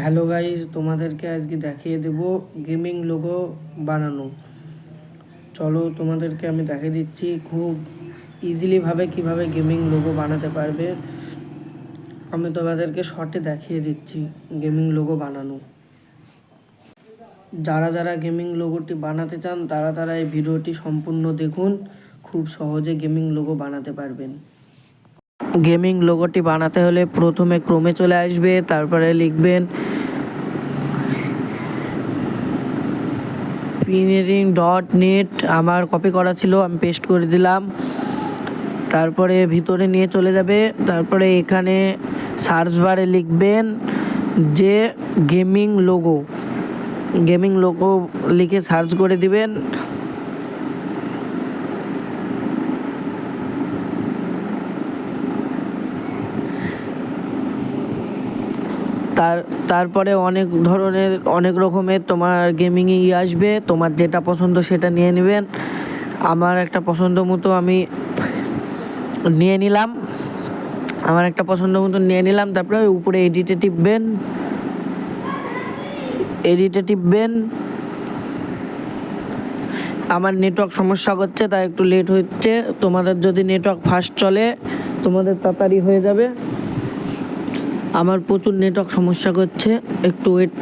Hello guys, তোমাদেরকে আজকে দেখিয়ে দেব গেমিং লোগো বানানো। চলো তোমাদেরকে আমি দেখিয়ে দিচ্ছি খুব ইজিলিভাবে কিভাবে গেমিং লোগো বানাতে পারবে। আমি তোমাদেরকে শর্টে দেখিয়ে দিচ্ছি গেমিং লোগো বানানো। যারা যারা গেমিং লোগোটি বানাতে চান তারা এই ভিডিওটি সম্পূর্ণ দেখুন, খুব সহজে গেমিং লোগো বানাতে পারবেন। গেমিং লোগোটি বানাতে হলে প্রথমে ক্রোমে চলে আসবে, তারপরে লিখবেন engineering.net। আমার কপি করা ছিল, আমি পেস্ট করে দিলাম। তারপরে ভিতরে নিয়ে চলে যাবে, তারপরে এখানে সার্চ বারে লিখবেন যে গেমিং লোগো লিখে সার্চ করে দিবেন। তারপরে অনেক রকমের তোমার গেমিংয়ে আসবে, তোমার যেটা পছন্দ সেটা নিয়ে নেবেন। আমার একটা পছন্দ মতো নিয়ে নিলাম। তারপরে উপরে এডিটে টিপবেন। আমার নেটওয়ার্ক সমস্যা করছে, তাই একটু লেট হচ্ছে। তোমাদের যদি নেটওয়ার্ক ফাস্ট চলে তোমাদের তাড়াতাড়ি হয়ে যাবে। আমার প্রচুর নেটওয়ার্ক সমস্যা করছে, একটু ওয়েট।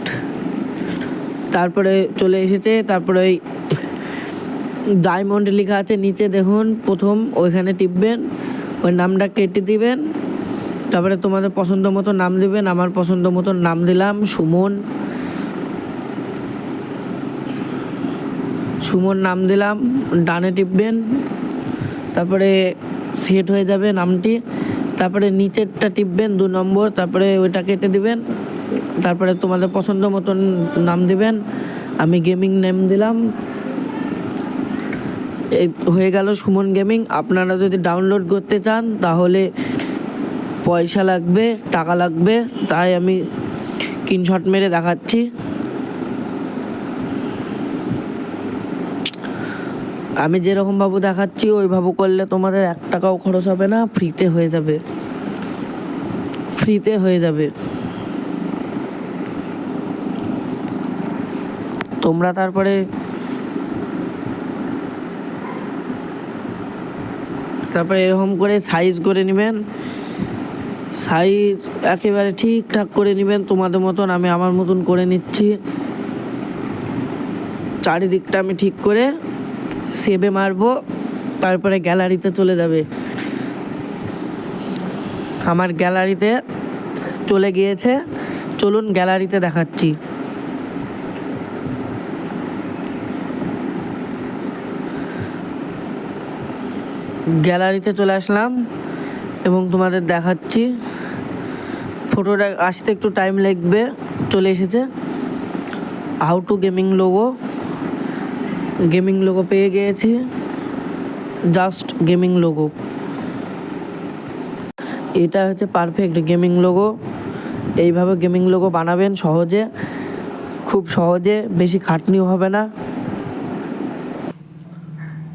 তারপরে চলে এসেছে, তারপরে ওই ডায়মন্ড লেখা আছে নিচে দেখুন, প্রথম ওইখানে টিপবেন, ওই নামটা কেটে দিবেন। তারপরে তোমাদের পছন্দ মতো নাম দিবেন। আমার পছন্দ মতো নাম দিলাম সুমন নাম দিলাম। ডানে টিপবেন, তারপরে সেট হয়ে যাবে নামটি। তারপরে নিচেরটা টিপবেন 2 নম্বর, তারপরে ওইটা কেটে দিবেন। তারপরে তোমাদের পছন্দ মতন নাম দিবেন। আমি গেমিং নেম দিলাম। এই হয়ে গেল সুমন গেমিং। আপনারা যদি ডাউনলোড করতে চান তাহলে পয়সা লাগবে, টাকা লাগবে, তাই আমি স্ক্রিনশট মেরে দেখাচ্ছি। আমি যেরকমভাবে দেখাচ্ছি ওইভাবে করলে তোমাদের 1 টাকাও খরচ হবে না, ফ্রিতে হয়ে যাবে। তোমরা তারপরে এরকম করে সাইজ করে নেবেন, সাইজ একেবারে ঠিকঠাক করে নেবেন তোমাদের মতন। আমি আমার মতন করে নিচ্ছি। চারিদিকটা আমি ঠিক করে সেভে মারবো, তারপরে গ্যালারিতে চলে যাবে। আমার গ্যালারিতে চলে গিয়েছে, চলুন গ্যালারিতে দেখাচ্ছি। গ্যালারিতে চলে আসলাম এবং তোমাদের দেখাচ্ছি। ফটোটা আসতে একটু টাইম লাগবে, চলে এসেছে। হাউ টু গেমিং লোগো পেয়ে গিয়েছি, জাস্ট গেমিং লোগো। এটা হচ্ছে পারফেক্ট গেমিং লোগো। এইভাবে গেমিং লোগো বানাবেন খুব সহজে, বেশি খাটনিও হবে না।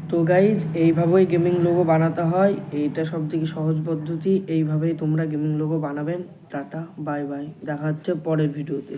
তো গাইজ, এইভাবেই গেমিং লোগো বানাতে হয়। এইটা সবথেকে সহজ পদ্ধতি। এইভাবেই তোমরা গেমিং লোগো বানাবেন। টাটা, বাই বাই, দেখা হচ্ছে পরের ভিডিওতে।